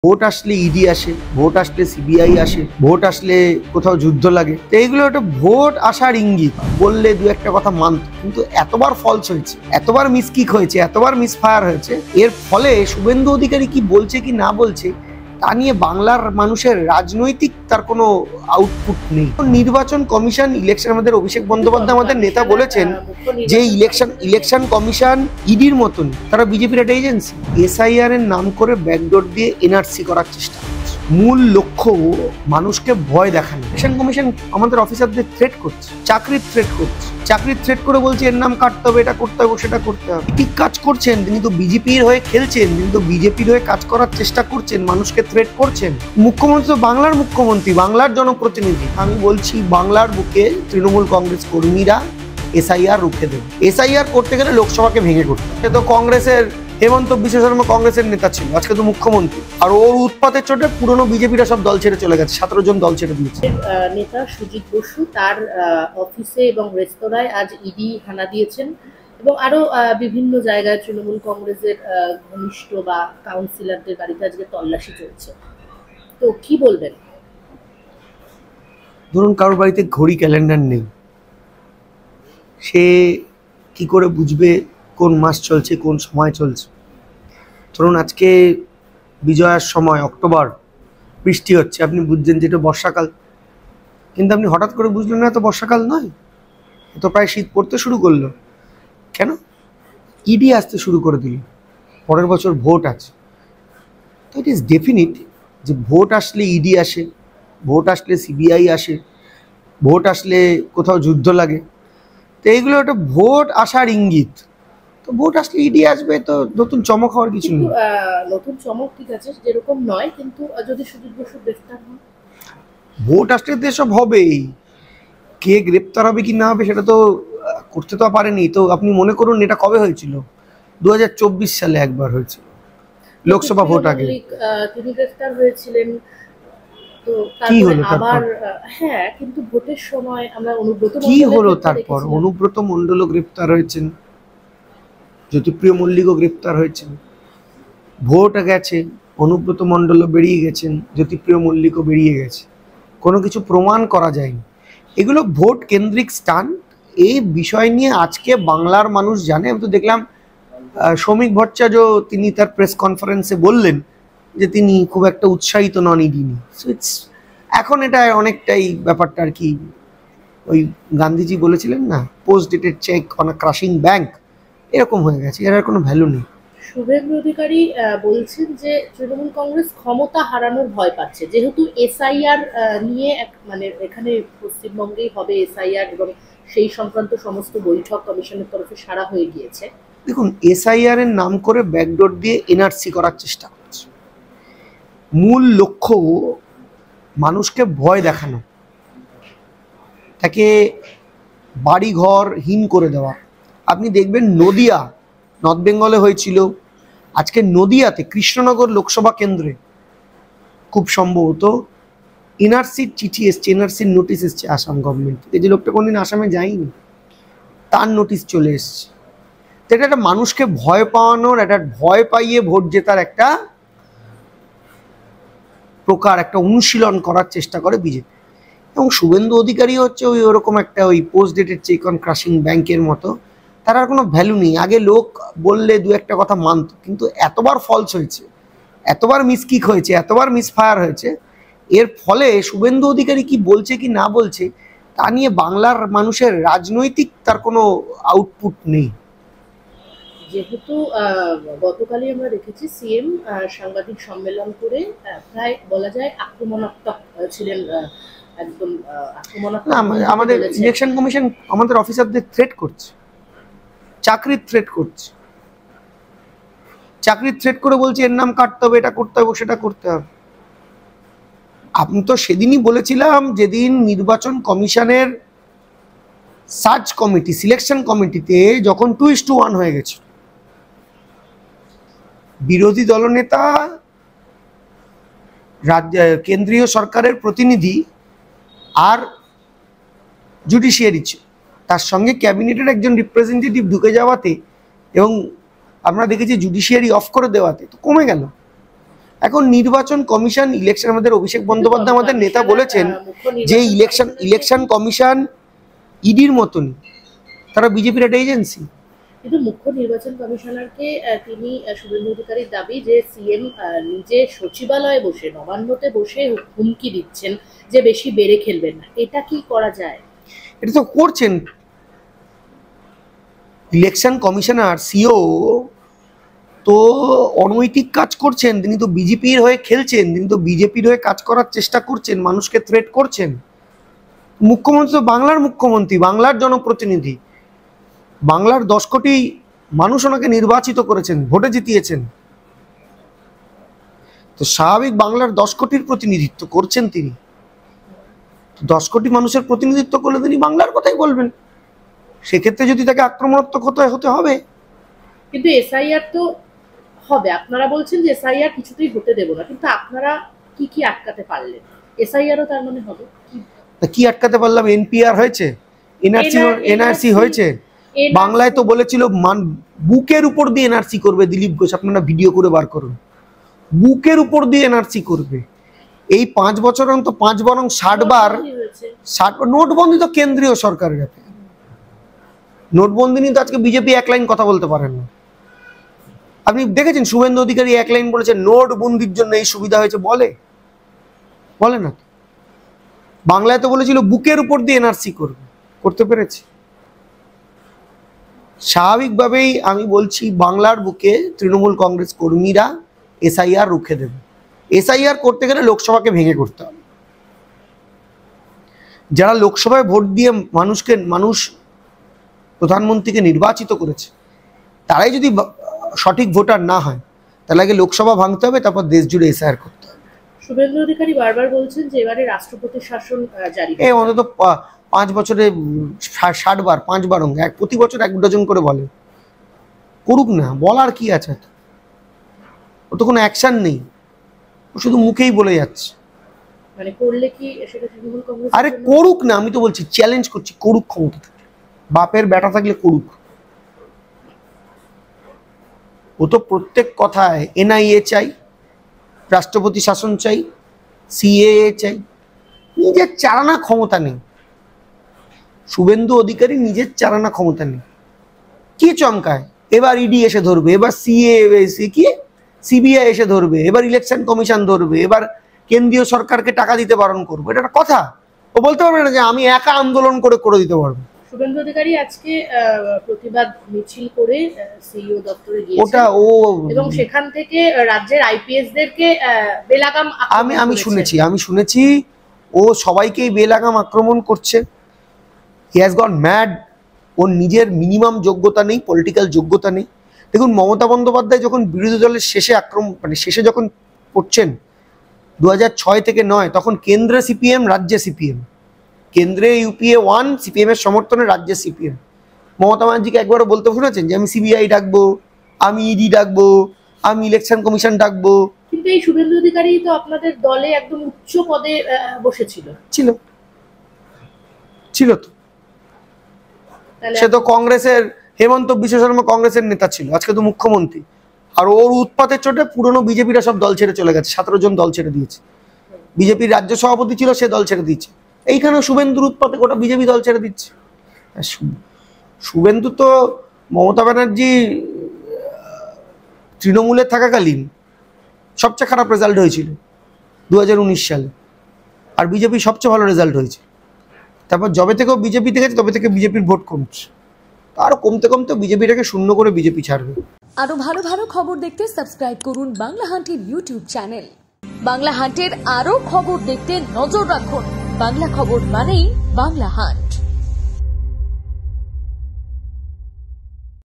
Vote আসলে ED আসে, vote আসলে সিবিআই আসে, ভোট আসলে কোথাও যুদ্ধ লাগে। তো এইগুলো একটা ভোট আসার ইঙ্গিত, বললে দু একটা কথা মানত, কিন্তু এতবার ফলস হয়েছে, এতবার মিসকিক হয়েছে, এতবার মিসফায়ার হয়েছে। এর ফলে শুভেন্দু অধিকারী কি বলছে কি না বলছে তা নিয়ে বাংলার মানুষের রাজনৈতিক তার কোনো আউটপুট নেই। নির্বাচন কমিশন ইলেকশন, আমাদের অভিষেক বন্দ্যোপাধ্যায় আমাদের নেতা বলেছেন যে ইলেকশন কমিশন ইডির মতন, তারা বিজেপির একটা এজেন্সি। এসআইআর এর নাম করে ব্যাকডোর দিয়ে এনআরসি করার চেষ্টা, মূল লক্ষ্য মানুষকে ভয় দেখানো। ইলেকশন কমিশন আমাদের অফিসারদের থ্রেট করছে, চাকরির থ্রেট করে বলছে এর নাম কাটতে হবে, এটা করতে হবে, সেটা করতে হবে। ঠিক কাজ করছেন, তিনি তো বিজেপির হয়ে খেলছেন, কিন্তু বিজেপির হয়ে কাজ করার চেষ্টা করছেন, মানুষকে থ্রেট করছেন। মুখ্যমন্ত্রী তো বাংলার মুখ্যমন্ত্রী, বাংলার জনপ্রতিনিধি। আমি বলছি বাংলার বুকে তৃণমূল কংগ্রেস কর্মীরা এসআইআর রুখে দেবে। এসআইআর করতে গেলে লোকসভাকে ভেঙে করতে হবে। তো কংগ্রেসের হেমন্ত বিশ্ব শর্মা কংগ্রেসের নেতা ছিল, আজকে তো মুখ্যমন্ত্রী। আর ওর উৎপাতের চোটে পুরনো বিজেপিরা সব দল ছেড়ে চলে গেছে, 17 জন দল ছেড়ে দিয়েছে। নেতা সুজিত বসু তার অফিসে এবং রেস্তোরাঁয় আজ ইডি হানা দিয়েছেন এবং আরো বিভিন্ন জায়গায় তৃণমূল কংগ্রেসের ঘনিষ্ঠ বা কাউন্সিলরদের বাড়িতে আজকে তল্লাশি চলছে। তো কি বলবেন? ধরুন কারোর বাড়িতে ঘড়ি ক্যালেন্ডার নেই, সে কি করে বুঝবে কোন মাস চলছে, কোন সময় চলছে? ধরুন আজকে বিজয়ার সময় অক্টোবর, বৃষ্টি হচ্ছে, আপনি বুঝছেন যে এটা বর্ষাকাল, কিন্তু আপনি হঠাৎ করে বুঝলেন না তো বর্ষাকাল নয়, তো প্রায় শীত পড়তে শুরু করলো। কেন? ইডি আসতে শুরু করে দিল, পরের বছর ভোট আছে। তো ইট ইজ ডেফিনিট যে ভোট আসলে ইডি আসে, ভোট আসলে সিবিআই আসে, ভোট আসলে কোথাও যুদ্ধ লাগে। তো এইগুলো একটা ভোট আসার ইঙ্গিত। তো ভোট আসলে ইডি আসবে, তো নতুন চমক হওয়ার কিছু নেই। নতুন চমক ঠিক আছে, যেরকম নয়, কিন্তু যদি সুজিত বসু গ্রেফতার হন, ভোট আসলে তো এসব হবেই। কে গ্রেপ্তার হবে কি না হবে সেটা তো করতে তো পারেনি। তো আপনি মনে করুন এটা কবে হয়েছিল? 2024 সালে একবার হয়েছিল, লোকসভা ভোট আগে। তিনি গ্রেফতার হয়েছিলেন। তো কি হলো আবার হ্যাঁ, কিন্তু ভোটের সময় আমরা অনুব্রত কি হলো তারপর? অনুব্রত মণ্ডলও গ্রেপ্তার হয়েছেন, জ্যোতিপ্রিয় মল্লিকও গ্রেপ্তার হয়েছেন। ভোট গেছে, অনুব্রত মণ্ডলও বেরিয়ে গেছেন, জ্যোতিপ্রিয় মল্লিকও বেরিয়ে গেছে, কোনো কিছু প্রমাণ করা যায়নি। এগুলো ভোট কেন্দ্রিক স্টান্ট। এই বিষয় নিয়ে আজকে বাংলার মানুষ জানে। আমি তো দেখলাম শ্রমিক ভট্টাচার্য, তিনি তার প্রেস কনফারেন্সে বললেন যে তিনি খুব একটা উৎসাহিত নন ইডি নিয়ে। সো ইটস, এখন এটা অনেকটাই ব্যাপারটা আর কি, ওই গান্ধীজি বলেছিলেন না, post dated check on a crushing bank, এরকম হয়ে গেছে। এর আর কোনো ভ্যালু নেই। শুভেন্দু অধিকারী বলছেন যে তৃণমূল কংগ্রেস ক্ষমতা হারানোর ভয় পাচ্ছে, যেহেতু এসআইআর নিয়ে মানে এখানে পশ্চিমবঙ্গেই হবে এসআইআর এবং সেই সংক্রান্ত সমস্ত বৈঠক কমিশনের তরফে সারা হয়ে গিয়েছে। দেখুন, এসআইআর এর নাম করে ব্যাকডোর দিয়ে এনআরসি করার চেষ্টা করছে। মূল লক্ষ্য মানুষকে ভয় দেখানো, তাকে বাড়িঘর হীন করে দেওয়া। আপনি দেখবেন নদিয়া, নর্থ বেঙ্গলে হয়েছিল, আজকে নদিয়াতে কৃষ্ণনগর লোকসভা কেন্দ্রে খুব সম্ভবত এনআরসির চিঠি এসছে, এনআরসির নোটিশ এসছে আসাম গভর্নমেন্ট থেকে। যে লোকটা কোনদিন আসামে যায়নি, তার নোটিশ চলে এসছে। তো এটা একটা মানুষকে ভয় পাওয়ানোর, একটা ভয় পাইয়ে ভোট জেতার একটা প্রকার, একটা অনুশীলন করার চেষ্টা করে বিজেপি। এবং শুভেন্দু অধিকারী হচ্ছে ওই ওরকম একটা ওই post dated check on crushing ব্যাংকের মতো। তার আর কোনো ভ্যালু নেই। আগে লোক বললে দু একটা কথা মানত, কিন্তু এতবার ফলস হয়েছে, এতবার মিসকিক হয়েছে, এতবার মিসফায়ার হয়েছে। এর ফলে শুভেন্দু অধিকারী কি বলছে কি না বলছে তা নিয়ে বাংলার মানুষের রাজনৈতিক তার কোনো আউটপুট নেই। যেহেতু গতকালই আমরা দেখেছি সিএম সাংবাদিক সম্মেলন করে প্রায় বলা যায় আক্রমণাত্মক ছিলেন, একদম আক্রমণাত্মক। আমাদের ইলেকশন কমিশন আমাদের অফিসারদের থ্রেট করছে, চাকরির থ্রেট করে বলছে এর নাম কাটতে হবে, এটা করতে হবে, সেটা করতে হবে। আপনি তো সেদিনই বলেছিলাম, যেদিন নির্বাচন কমিশনের সার্চ কমিটি, সিলেকশন কমিটিতে যখন 2:1 হয়ে গেছে, বিরোধী দলনেতা, কেন্দ্রীয় সরকারের প্রতিনিধি আর জুডিশিয়ারি, তার সঙ্গে ক্যাবিনেটের একজন রিপ্রেজেন্টেটিভ ঢুকে যাওয়াতে এবং আমরা দেখেছি জুডিশিয়ারি অফ করে দেওয়াতে তো কমে গেল। এখন নির্বাচন কমিশন ইলেকশন, আমাদের অভিষেক বন্দ্যোপাধ্যায় আমাদের নেতা বলেছেন যে ইলেকশন কমিশন ইডির মতনই, তারা বিজেপির একটা এজেন্সি। কিন্তু মুখ্য নির্বাচন কমিশনারকে তিনি শুভেন্দু অধিকারীর দাবি যে সিএম নিজে সচিবালয়ে বসে নবান্নতে বসে হুমকি দিচ্ছেন যে বেশি বেড়ে খেলবেন না। এটা কি করা যায়? এটা তো করছেন ইলেকশন কমিশনার, সিও তো অনৈতিক কাজ করছেন, তিনি তো বিজেপির হয়ে খেলছেন, তিনি তো বিজেপির হয়ে কাজ করার চেষ্টা করছেন, মানুষকে থ্রেট করছেন। মুখ্যমন্ত্রী তো বাংলার মুখ্যমন্ত্রী, বাংলার জনপ্রতিনিধি, বাংলার 10 কোটি মানুষ ওনাকে নির্বাচিত করেছেন, ভোটে জিতিয়েছেন, তো স্বাভাবিক বাংলার 10 কোটির প্রতিনিধিত্ব করছেন তিনি। 10 কোটি মানুষের প্রতিনিধিত্ব করলে তিনি বাংলার কথাই বলবেন, সেক্ষেত্রে যদি তাকে আক্রমণাত্মক হতে হবে। কিন্তু এসআইআর তো হবে, আপনারা বলছেন যে এসআইআর কিছুতেই হতে দেব না, কিন্তু আপনারা কি কি আটকাতে পারলেন? এসআইআরও তার মানে হবে কি আটকাতে পারলাম? এনপিআর হয়েছে, এনআরসি হয়েছে, বাংলায় তো বলেছিল বুকের উপর দিয়ে এনআরসি করবে। দিলীপ ঘোষ, আপনারা ভিডিও করে বার করুন, বুকের উপর দিয়ে এনআরসি করবে। এই 5 বছর তো 5 বরং 60 বার নোটবন্দি তো কেন্দ্রীয় সরকারের হাতে। নোটবন্দি নিয়ে তো আজকে বিজেপি এক লাইন কথা বলতে পারেন না। আপনি দেখেছেন শুভেন্দু অধিকারী এক লাইন বলেছে নোটবন্দির জন্য এই সুবিধা হয়েছে? বলে না। বাংলায় তো বলেছিল বুকের উপর দিয়ে এনআরসি করবে, করতে পেরেছে। স্বাভাবিকভাবেই আমি বলছি বাংলার বুকে তৃণমূল কংগ্রেস কর্মীরা এসআইআর রুখে দেবে। এসআইআর করতে গেলে লোকসভাকে ভেঙে করতে হবে। যারা লোকসভায় ভোট দিয়ে মানুষ প্রধানমন্ত্রীকে নির্বাচিত করেছে, তারাই যদি সঠিক ভোটার না হয়, তাহলে আগে লোকসভা ভাঙতে হবে, তারপর দেশ জুড়ে এসআইআর করতে হবে। শুভেন্দু অধিকারী বারবার বলছেন যে এবারে রাষ্ট্রপতির শাসন জারি, অন্তত 5 বছরে 60 বার, 5 বার প্রতি বছর 1 ডজন করে বলে, করুক না, বলার কি আছে? ও তো কোনো অ্যাকশন নেই, ও শুধু মুখেই বলে যাচ্ছে। মানে করলে কি সেটা তৃণমূল কংগ্রেস? আরে করুক না, আমি তো বলছি, চ্যালেঞ্জ করছি, করুক, ক্ষমতা থাকে, বাপের বেটা থাকলে করুক। ও তো প্রত্যেক কথায় এনআইএ চাই, রাষ্ট্রপতি শাসন চাই, সিএএ চাই, নিজের চালানা ক্ষমতা নেই। শুভেন্দু অধিকারী নিজের চালানা ক্ষমতা নেই। কি চমকায়, এবার ইডি এসে ধরবে, এবার সিবিআই এসে ধরবে, এবার ইলেকশন কমিশন ধরবে, এবার কেন্দ্রীয় সরকারকে টাকা দিতে বারণ করবো, এটা একটা কথা? ও বলতে পারবে না যে আমি একা আন্দোলন করে দিতে পারবো। শুভেন্দু অধিকারী আজকে প্রতিবাদ মিছিল করে সিইও দপ্তরে গিয়েছেন, ওটা ও, এবং সেখান থেকে রাজ্যের আইপিএসদেরকে বেলাগাম আমি শুনেছি ও সবাইকেই বেলাগাম আক্রমণ করছে। He has got mad. ওর নিজের মিনিমাম যোগ্যতা নেই, পলিটিক্যাল যোগ্যতা নেই। দেখুন, মমতা বন্দ্যোপাধ্যায় যখন বিরোধী দলের শেষে যখন পড়ছেন 2006 থেকে 9, তখন কেন্দ্রে সিপিএম, রাজ্যে সিপিএম, কেন্দ্রে ইউপিএ 1, সিপিএম এর সমর্থনে রাজ্যে সিপিএম। মমতা ব্যানার্জিকে একবারও বলতে শুনেছেন যে আমি সিবিআই ডাকবো, আমি ইডি ডাকবো, আমি ইলেকশন কমিশন ডাকবো? কিন্তু এই শুভেন্দু অধিকারী তো আপনাদের দলে একদম উচ্চ পদে বসেছিল। ছিল তো, সে তো কংগ্রেসের, হেমন্ত বিশ্ব শর্মা কংগ্রেসের নেতা ছিল, আজকে তো মুখ্যমন্ত্রী। আর ওর উৎপাতের চোটে পুরনো বিজেপিরা সব দল ছেড়ে চলে গেছে, 17 জন দল ছেড়ে দিয়েছে। বিজেপির রাজ্য সভাপতি ছিল, সে দল ছেড়ে দিচ্ছে। এইখানে শুভেন্দুর উৎপাতে গোটা বিজেপি দল ছেড়ে দিচ্ছে। শুভেন্দু তো মমতা ব্যানার্জি তৃণমূলে থাকাকালীন সবচেয়ে খারাপ রেজাল্ট হয়েছিল 2019 সালে, আর বিজেপি সবচেয়ে ভালো রেজাল্ট হয়েছে। তারপর যবে থেকেও বিজেপিতে গেছে, তবে থেকে বিজেপির ভোট কমছে, আরো কমতে বিজেপিটাকে শূন্য করে বিজেপি ছাড়বে। আরো ভালো ভালো খবর দেখতে সাবস্ক্রাইব করুন বাংলা হান্টের ইউটিউব চ্যানেল। বাংলা হান্টের আরো খবর দেখতে নজর রাখুন। বাংলা খবর মানেই বাংলা হান্ট।